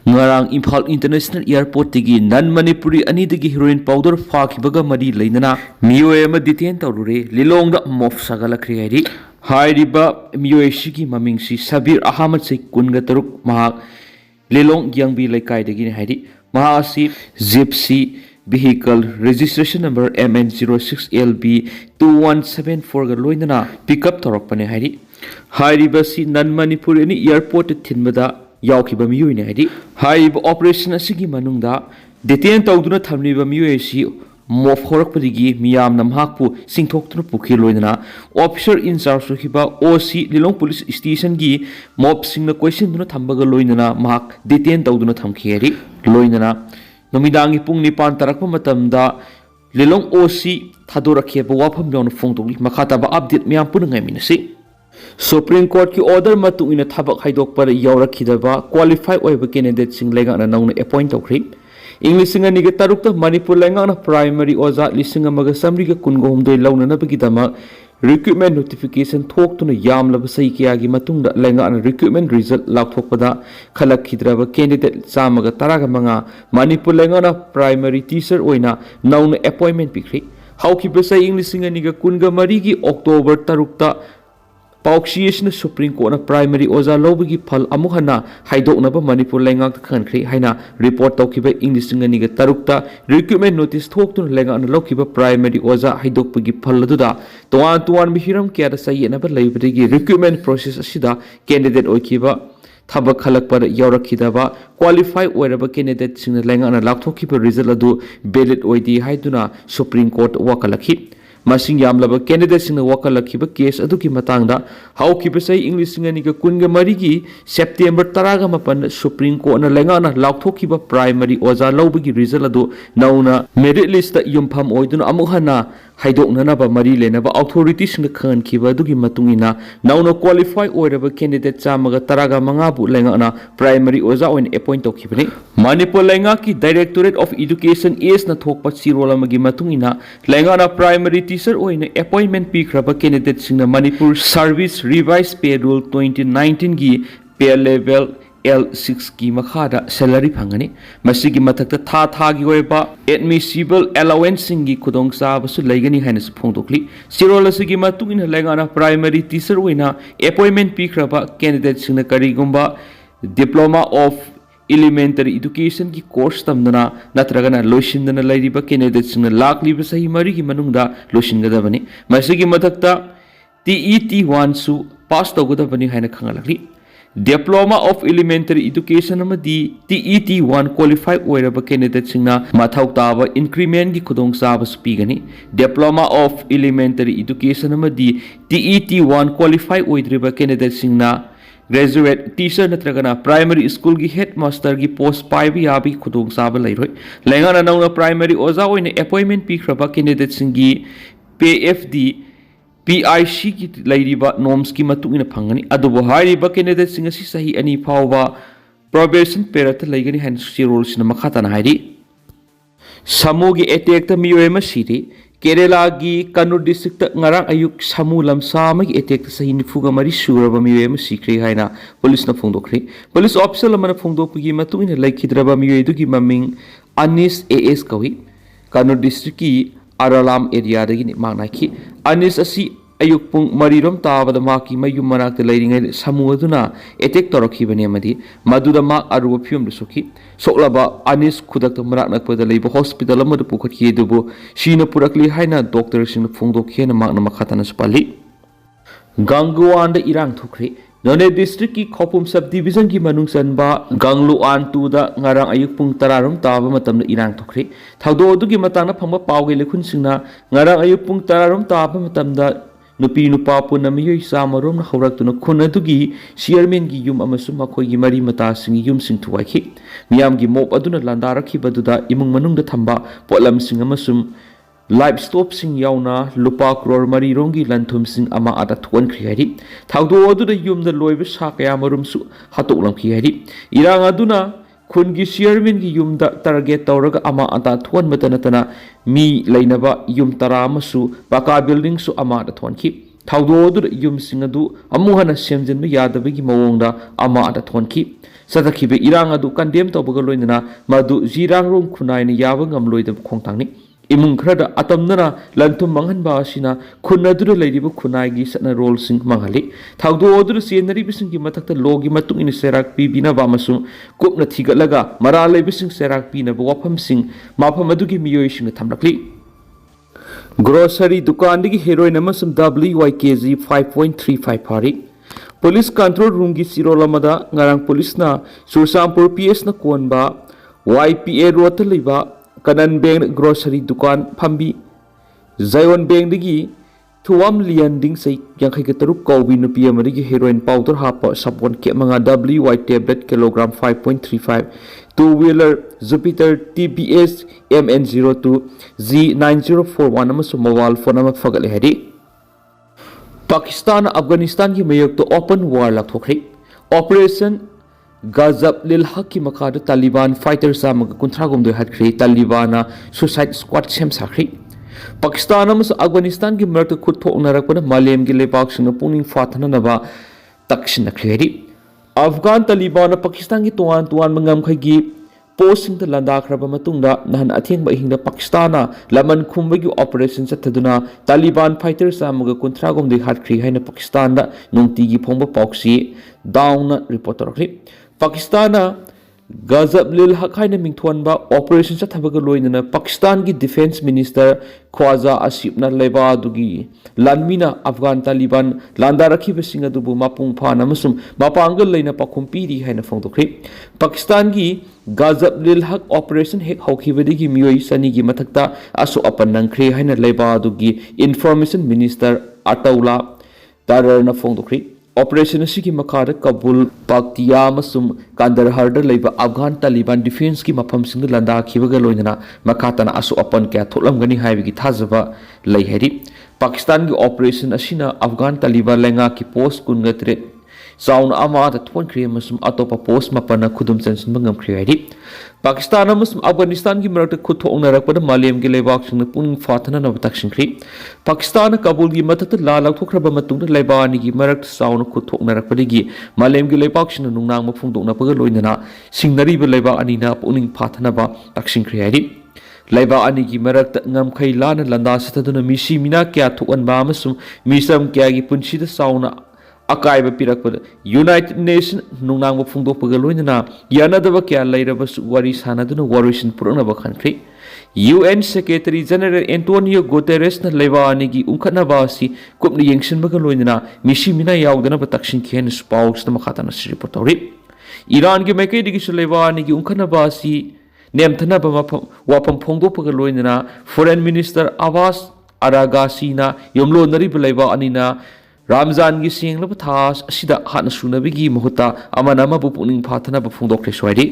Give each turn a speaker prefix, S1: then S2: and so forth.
S1: ngarang Imphal International Airport tigi nan Manipuri ani tigi heroin powder fakibaga mari leinana miyoi ama detain tawrure Lillong da mof sagalakri hairi hairiba miyoi shigi mamingsi Sabir Ahmad se kunga taruk mahak Lillong Gyangbi laikai dagi hairi mahasi Gypsy vehicle registration number MN06LB 2174 ga loinana pickup tawrakpane hairi hairiba si nan Manipuri ani airport thinbada yaukhiba miyoi ne haidi haiba operation asigi manungda detain tawduna thamliba miyoi si mof horakpadigi miyam namhakpu singthoktuna pukhi loinana officer in charge hiba OC Lillong police station gi mob singna question duna thambaga loinana mahak detain tawduna thamkhi haidi loinana nomidangi pung 9 tarakpa matamda Lillong OC thadorakheba wafam lawna phongtokli makhataba update miyam punangai minasi Supreme Court ki order matu ina thabak haidok par yaurakidaba qualified oiba candidate sing lenga na nauna appoint tawkhri English singa niga tarukta Manipur lenga na primary oza lisinga maga samri ga kungo humdoi launa na bagidama recruitment notification thoktuna yamlaba sai kya gi matungda lenga na recruitment result lakthokpada khalakhidraba candidate chamaga taraga manga Manipur lenga na primary teacher oina nauna appointment pikri haukiba sai English singa niga kunga mari gi October tarukta Pauksiyesna Supreme Court na primary oza lobigi phal amuhana haidoknaba Manipur lengak khankhri haina report tawkiba English singaniga tarukta recruitment notice thoktun lenga na lokiba primary oza haidokpagi phal aduda tuan bihiram kya da sayenaba leibadigi recruitment process asida candidate oikiba thabak khalak par yaurakidaba qualify oiraba candidate singna lenga na lakthokiba result adu valid oidi haiduna Supreme Court wakalakhi Masing yamlaba candidate sing wakalakhiba case aduki matangda haukiba sai English singaniga kunga marigi September 18 Supreme Court na lenga na lakthokiba primary oza lobigi result adu nauna merit list yumpham oiduna amuhana haidoknanaba mari lenaba authorities sing khankhiba adugi matungina nauna qualify oiraba candidate chamaga taraga mangabu lenga na primary oza oin appoint tokhibani Manipur lenga ki Directorate of Education is na thokpa sirol amagi matungina lenga na primary teacher oina appointment pikraba candidate singna Manipur Service Revised Pay Rule 2019 gi pay level L6 ki makhada salary phangani masigi mathakta tha gi oiba admissible allowance singi khudong sabasu leigani haina phongdokli sirol asigi matungina lenga na primary teacher oina appointment pikraba candidate singna karigumba diploma of elementary education ki course tamdana natragana loishindana lairiba candidate singna lakliba sahi mari gi manungda loishingadabani masigi mathakta TET1 su pass tawgadabani haina khangalakli Diploma of Elementary Education amadi TET1 qualified oiraba candidate singna mathau taba increment gi khudong saba spigani Diploma of Elementary Education amadi TET1 qualified oidriba candidate singna graduate teacher natragana primary school gi headmaster gi post paibi yabi khudong saba lairoi lengana nauna primary oza oina appointment pikraba candidate singi PFD PIC ki lairiba norms ki matungina phangani adubo hairiba candidate singa si sahi ani phawba probation period laigani han sirol sina makhata na hairi samugi attack ta miyoi ma siri Kerala gi Kannur district ta ngarang ayuk samu lamsa ma gi attack ta sahi nifuga mari suraba miyoi ma sikri haina police na phongdokri police officer lamana phongdokgi matungina laikhidraba miyoi du gi maming Anis AS kawi Kannur district ki Aralam area dagi ni manaki Anis asi ayuk pung marirom tabada maki mayum manakta lairingai samu aduna attack torakhibani amadi maduda ma aruba phium rusuki soklaba Anis khudakta marak nakpada leiba hospital amada pukhatki dubu sina purakli haina doctor sing phongdokhe na makna makhatana spali Gangluan da irang thukri None district ki Khopum subdivision ki manung sanba Gangluan 2 da ngarang ayuk pung tararum taba matamna irang thukri thaudo adugi matangna phangba pawge lekhun singna ngarang ayuk pung tararum taba matamda nupi nupa puna miyoi samarom na hawraktuna khuna dugi chairman gi yum amasum makhoi gi mari mata sing yum sing thuwaikhi miyam gi mop aduna landarakhi baduda imung manung da thamba polam sing amasum livestock sing yauna lupa crore mari rongi lanthum sing ama ada thon khriari thaudo aduda yum da loiba sa kaya marum su hatoklam khriari irang aduna khungi chairman gi yum da target tawraga ama ata thon matanatana mi leinaba yum tara masu baka building su ama da thon khi thaudo aduda yum sing adu amuhana semjin yadabagi mawongda ama ada thon khi ꯆꯠꯊꯈꯤꯕ ꯏꯔꯥꯡ ꯑꯗꯨ condemn ꯇꯧꯕꯒ ꯂꯣꯏꯅꯅ ꯃꯗꯨ ꯖꯤꯔꯥꯡꯔꯣꯡ ꯈꯨꯟꯅꯥꯏꯅ ꯌꯥꯕ ꯉꯝꯂꯣꯏꯗꯕ ꯈꯣꯡꯊꯥꯡꯅꯤ ꯏꯃꯨꯡ ꯈꯔꯗ ꯑꯇꯝꯅꯅ ꯂꯟꯊꯨꯝ ꯃꯥꯡꯍꯟꯕ ꯑꯁꯤꯅ ꯈꯨꯟ ꯑꯗꯨꯗ ꯂꯩꯔꯤꯕ ꯈꯨꯟꯅꯥꯏꯒꯤ ꯆꯠꯅꯔꯣꯜꯁꯤꯡ ꯃꯥꯡꯍꯜꯂꯤ ꯊꯧꯗꯣꯛ ꯑꯗꯨꯗ ꯆꯦꯟꯅꯔꯤꯕꯁꯤꯡꯒꯤ ꯃꯊꯛꯇ ꯂꯣꯒꯤ ꯃꯇꯨꯡ ꯏꯟꯅ ꯆꯩꯔꯥꯛ ꯄꯤꯕꯤꯅꯕ ꯑꯃꯁꯨꯡ ꯀꯨꯞꯅ ꯊꯤꯒꯠꯂꯒ ꯃꯔꯥꯜ ꯂꯩꯕꯁꯤꯡ ꯆꯩꯔꯥꯛ ꯄꯤꯅꯕ ꯋꯥꯐꯝꯁꯤꯡ ꯃꯐꯝ ꯑꯗꯨꯒꯤ ꯃꯤꯑꯣꯏꯁꯤꯡꯅ ꯊꯝꯂꯛꯂꯤ ꯒ꯭ꯔꯣꯁꯔꯤ ꯗꯨꯀꯥꯟꯗꯒꯤ ꯍꯦꯔꯣꯏꯟ ꯑꯃꯁꯨꯡ WY KG 5.35 ꯐꯥꯔꯤ ꯄꯨꯂꯤꯁ ꯀꯟꯇ꯭ꯔꯣꯜ ꯔꯨꯝꯒꯤ ꯆꯤꯔꯣꯜ ꯑꯃꯗ ꯉꯔꯥꯡ ꯄꯨꯂꯤꯁꯅ ꯆꯨꯔꯆꯥꯟꯄꯨꯔ PSꯅ ꯀꯣꯟꯕ YPA ꯔꯣꯗꯇ ꯂꯩꯕ ꯀꯅꯟ ꯕꯦꯡ ꯒ꯭ꯔꯣꯁꯔꯤ ꯗꯨꯀꯥꯟ ꯐꯝꯕꯤ ꯖꯌꯣꯟ ꯕꯦꯡꯗꯒꯤ ꯊꯨꯋꯥꯝ ꯂꯤꯌꯟꯗꯤꯡ ꯆꯍꯤ 53 ꯀꯧꯕꯤ ꯅꯨꯄꯤ ꯑꯃꯗꯒꯤ ꯍꯦꯔꯣꯏꯟ ꯄꯥꯎꯗꯔ ꯍꯥꯞꯄ ꯁꯥꯄꯣꯟ ꯀꯦꯞ 5 WY tablet kilogram 5.35 two wheeler Jupiter TPS MN02 G9041 ꯑꯃꯁꯨꯡ ꯃꯣꯕꯥꯏꯜ ꯐꯣꯟ ꯑꯃ ꯐꯒꯠꯂꯦ ꯍꯥꯏꯔꯤ ꯄꯥꯀꯤꯁꯇꯥꯟ ꯑꯐꯒꯥꯅꯤꯁꯇꯥꯟꯒꯤ ꯃꯥꯌꯣꯛꯇ ꯑꯣꯄꯟ ꯋꯥꯔ ꯂꯥꯎꯊꯣꯛꯈ꯭ꯔꯦ ꯑꯣꯄꯔꯦꯁꯟ ꯒꯖꯕ ꯂꯤꯜꯍꯛꯀꯤ ꯃꯈꯥꯗ ꯇꯥꯂꯤꯕꯥꯟ ꯐꯥꯏꯇꯔ 159 ꯍꯥꯠꯈ꯭ꯔꯦ ꯇꯥꯂꯤꯕꯥꯟꯅ ꯁꯨꯁꯥꯏꯗ ꯁ꯭ꯀ꯭ꯋꯥꯗ ꯁꯦꯝ ꯁꯥꯈ꯭ꯔꯦ ꯄꯥꯀꯤꯁꯇꯥꯟ ꯑꯃꯁꯨꯡ ꯑꯐꯒꯥꯅꯤꯁꯇꯥꯟꯒꯤ ꯃꯔꯛꯇ ꯈꯨꯠ ꯊꯣꯛꯅꯔꯛꯄꯅ ꯃꯥꯂꯦꯝꯒꯤ ꯂꯩꯕꯥꯛꯁꯤꯡꯅ ꯄꯨꯛꯅꯤꯡ ꯐꯥꯊꯅꯅꯕ ꯇꯛꯁꯤꯟꯅꯈ꯭ꯔꯦ ꯍꯥꯏꯔꯤ ꯑꯐꯒꯥꯟ ꯇꯥꯂꯤꯕꯥꯟꯅ ꯄꯥꯀꯤꯁꯇꯥꯟꯒꯤ ꯇꯣꯉꯥꯟ ꯇꯣꯉꯥꯟꯕ ꯉꯝꯈꯩꯒꯤ ꯄꯣꯁꯁꯤꯡꯗ ꯂꯥꯟꯗꯥꯈ꯭ꯔꯕ ꯃꯇꯨꯡꯗ ꯅꯍꯥꯟ ꯑꯊꯦꯡꯕ ꯑꯍꯤꯡꯗ ꯄꯥꯀꯤꯁꯇꯥꯟꯅ ꯂꯃꯟ ꯈꯨꯝꯕꯒꯤ ꯑꯣꯄꯔꯦꯁꯟ ꯆꯠꯊꯗꯨꯅ ꯇꯥꯂꯤꯕꯥꯟ ꯐꯥꯏꯇꯔ 159 ꯍꯥꯠꯈ꯭ꯔꯦ ꯍꯥꯏꯅ ꯄꯥꯀꯤꯁꯇꯥꯟꯗ ꯅꯨꯡꯇꯤꯒꯤ ꯐꯣꯡꯕ ꯄꯥꯎꯆꯦ ꯗꯥꯎꯟꯅ ꯔꯤꯄꯣꯔꯠ ꯇꯧꯔꯛꯂꯤ ꯄꯥꯀꯤꯁꯇꯥꯟꯅ ꯒꯖꯕ ꯂꯤꯜꯍꯛ ꯍꯥꯏꯅ ꯃꯤꯡꯊꯣꯟꯕ ꯑꯣꯄꯔꯦꯁꯟ ꯆꯠꯊꯕꯒ ꯂꯣꯏꯅꯅ ꯄꯥꯀꯤꯁꯇꯥꯟꯒꯤ ꯗꯤꯐꯦꯟꯁ ꯃꯤꯅꯤꯁꯇꯔ ꯈ꯭ꯋꯥꯖꯥ ꯑꯁꯤꯐꯅ ꯂꯩꯕꯥꯛ ꯑꯗꯨꯒꯤ ꯂꯥꯟꯃꯤꯅ ꯑꯐꯒꯥꯟ ꯇꯥꯂꯤꯕꯥꯟ ꯂꯥꯟꯗꯥꯔꯛꯈꯤꯕꯁꯤꯡ ꯑꯗꯨꯕꯨ ꯃꯄꯨꯡ ꯐꯥꯅ ꯑꯃꯁꯨꯡ ꯃꯄꯥꯡꯒꯜ ꯂꯩꯅ ꯄꯥꯎꯈꯨꯝ ꯄꯤꯔꯤ ꯍꯥꯏꯅ ꯐꯣꯡꯗꯣꯛꯈ꯭ꯔꯦ ꯄꯥꯀꯤꯁꯇꯥꯟꯒꯤ ꯒꯖꯕ ꯂꯤꯜꯍꯛ ꯑꯣꯄꯔꯦꯁꯟ ꯍꯦꯛ ꯍꯧꯈꯤꯕꯗꯒꯤ ꯃꯤꯑꯣꯏ 2ꯒꯤ ꯃꯊꯛꯇ ꯑꯁꯣꯛ ꯑꯄꯟ ꯅꯪꯈ꯭ꯔꯦ ꯍꯥꯏꯅ ꯂꯩꯕꯥꯛ ꯑꯗꯨꯒꯤ ꯏꯟꯐꯣꯔꯃꯦꯁꯟ ꯃꯤꯅꯤꯁꯇꯔ ꯑꯇꯧꯂꯥ ꯇꯥꯔꯔꯅ ꯐꯣꯡꯗꯣꯛꯈ꯭ꯔꯦ ꯑꯣꯄꯔꯦꯁꯟ ꯑꯁꯤꯒꯤ ꯃꯈꯥꯗ ꯀꯕꯨꯜ ꯄꯥꯛꯇꯤꯌꯥ ꯑꯃꯁꯨꯡ ꯀꯥꯟꯗꯔꯍꯔꯗ ꯂꯩꯕ ꯑꯐꯒꯥꯟ ꯇꯥꯂꯤꯕꯥꯟ ꯗꯤꯐꯦꯟꯁꯀꯤ ꯃꯐꯝꯁꯤꯡꯗ ꯂꯥꯟꯗꯥꯈꯤꯕꯒ ꯂꯣꯏꯅꯅ ꯃꯈꯥ ꯇꯥꯅ ꯑꯁꯣꯛ ꯑꯄꯟ ꯀꯌꯥ ꯊꯣꯛꯂꯝꯒꯅꯤ ꯍꯥꯏꯕꯒꯤ ꯊꯥꯖꯕ ꯂꯩ ꯍꯥꯏꯔꯤ ꯄꯥꯀꯤꯁꯇꯥꯟꯒꯤ ꯑꯣꯄꯔꯦꯁꯟ ꯑꯁꯤꯅ ꯑꯐꯒꯥꯟ ꯇꯥꯂꯤꯕꯥꯟ ꯂꯩꯉꯥꯛꯀꯤ ꯄꯣꯁ 23 ꯆꯥꯎꯅ ꯑꯃꯗ ꯊꯣꯟꯈ꯭ꯔꯦ ꯑꯃꯁꯨꯡ ꯑꯇꯣꯞꯄ ꯄꯣꯁ 7ꯅ ꯈꯨꯗꯨꯝ ꯆꯟꯁꯤꯟꯕ ꯉꯝꯈ꯭ꯔꯦ ꯍꯥꯏꯔꯤ ꯄꯥꯀꯤꯁꯇꯥꯟ ꯑꯃꯁꯨꯡ ꯑꯐꯒꯥꯅꯤꯁꯇꯥꯟꯒꯤ ꯃꯔꯛꯇ ꯈꯨꯠ ꯊꯣꯛꯅꯔꯛꯄꯗ ꯃꯥꯂꯦꯝꯒꯤ ꯂꯩꯕꯥꯛꯁꯤꯡꯅ ꯄꯨꯛꯅꯤꯡ ꯐꯥꯊꯅꯅꯕ ꯇꯛꯁꯤꯟꯈ꯭ꯔꯦ ꯄꯥꯀꯤꯁꯇꯥꯟꯅ ꯀꯕꯨꯜꯒꯤ ꯃꯊꯛꯇ ꯂꯥꯟ ꯂꯧꯊꯣꯛꯈ꯭ꯔꯕ ꯃꯇꯨꯡꯗ ꯂꯩꯕꯥꯛ ꯑꯅꯤꯒꯤ ꯃꯔꯛꯇ ꯆꯥꯎꯅ ꯈꯨꯠ ꯊꯣꯛꯅꯔꯛꯄꯗꯒꯤ ꯃꯥꯂꯦꯝꯒꯤ ꯂꯩꯕꯥꯛꯁꯤꯡꯅ ꯅꯨꯡꯅꯥꯡꯕ ꯐꯣꯡꯗꯣꯛꯅꯕꯒ ꯂꯣꯏꯅꯅ ꯁꯤꯡꯅꯔꯤꯕ ꯂꯩꯕꯥꯛ ꯑꯅꯤꯅ ꯄꯨꯛꯅꯤꯡ ꯐꯥꯊꯅꯕ ꯇꯛꯁꯤꯟꯈ꯭ꯔꯦ ꯍꯥꯏꯔꯤ ꯂꯩꯕꯥꯛ ꯑꯅꯤꯒꯤ ꯃꯔꯛꯇ ꯉꯝꯈꯩ ꯂꯥꯟꯅ ꯂꯥꯟꯗꯥ ꯆꯠꯊꯗꯨꯅ ꯃꯤꯁꯤ ꯃꯤꯅꯥ ꯀꯌꯥ ꯊꯣꯛꯍꯟꯕ ꯑꯃꯁꯨꯡ ꯃꯤꯆꯝ ꯀꯌꯥꯒꯤ ꯄꯨꯟꯁꯤꯗ ꯆꯥꯎꯅ ꯑꯀꯥꯏꯕ ꯄꯤꯔꯛꯄꯗ ꯌꯨꯅꯥꯏꯇꯦꯗ ꯅꯦꯁꯟ ꯅꯨꯡꯅꯥꯡꯕ ꯐꯣꯡꯗꯣꯛꯄꯒ ꯂꯣꯏꯅꯅ ꯌꯥꯅꯗꯕ ꯀꯌా ꯂꯩꯔꯕꯁꯨ ꯋꯥꯔꯤ ꯁꯥꯅꯗꯨꯅ ꯋꯥꯔꯣꯏꯁꯤꯟ ꯄꯨꯔꯛꯅꯕ ꯈꯟꯈ꯭ꯔꯦ UN ꯁꯦꯀ꯭ꯔꯦꯇꯔꯤ ꯖꯦꯅꯔꯦꯜ ꯑꯦꯟꯇꯣꯅꯤꯌꯣ ꯒꯨꯇꯦꯔꯦꯁꯅ ꯂꯩꯕꯥꯛ ꯑꯅꯤꯒꯤ ꯎꯪꯈꯠꯅꯕ ꯑꯁꯤ ꯀꯨꯞꯅ ꯌꯦꯡꯁꯤꯟꯕꯒ ꯂꯣꯏꯅꯅ ꯃꯤꯁꯤ ꯃꯤꯅꯥ ꯌꯥꯎꯗꯅꯕ ꯇꯛꯁꯤꯟꯈꯤ ꯍꯥꯏꯅꯁꯨ ꯄꯥꯎꯁꯤꯗ ꯃꯈꯥ ꯇꯥꯅ ꯔꯤꯄꯣꯔꯠ ꯇꯧꯔꯤ ꯏꯔꯥꯟꯒꯤ ꯃꯥꯏꯀꯩꯗꯒꯤꯁꯨ ꯂꯩꯕꯥꯛ ꯑꯅꯤꯒꯤ ꯎꯪꯈꯠꯅꯕ ꯑꯁꯤ ꯅꯦꯝꯊꯅꯕ ꯋꯥꯐꯝ ꯐꯣꯡꯗꯣꯛꯄꯒ ꯂꯣꯏꯅꯅ ꯐꯣꯔꯦꯟ ꯃꯤꯅꯤꯁꯇꯔ ꯑꯕꯥꯁ ꯑꯔꯥꯒꯥꯁꯤꯅ ꯌꯨꯝꯂꯣꯟꯅꯔꯤꯕ ꯂꯩꯕꯥꯛ ꯑꯅꯤꯅ ꯔꯥꯝꯖꯥꯟꯒꯤ ꯁꯦꯡꯂꯕ ꯊꯥ ꯑꯁꯤꯗ ꯍꯥꯠꯅ ꯁꯨꯅꯕꯒꯤ ꯃꯍꯨꯠꯇ ꯑꯃꯅ ꯑꯃꯕꯨ ꯄꯨꯛꯅꯤꯡ ꯐꯥꯊꯅꯕ ꯐꯣꯡꯗꯣꯛꯈ꯭ꯔꯦ ꯁ꯭ꯋꯥꯏꯗꯤ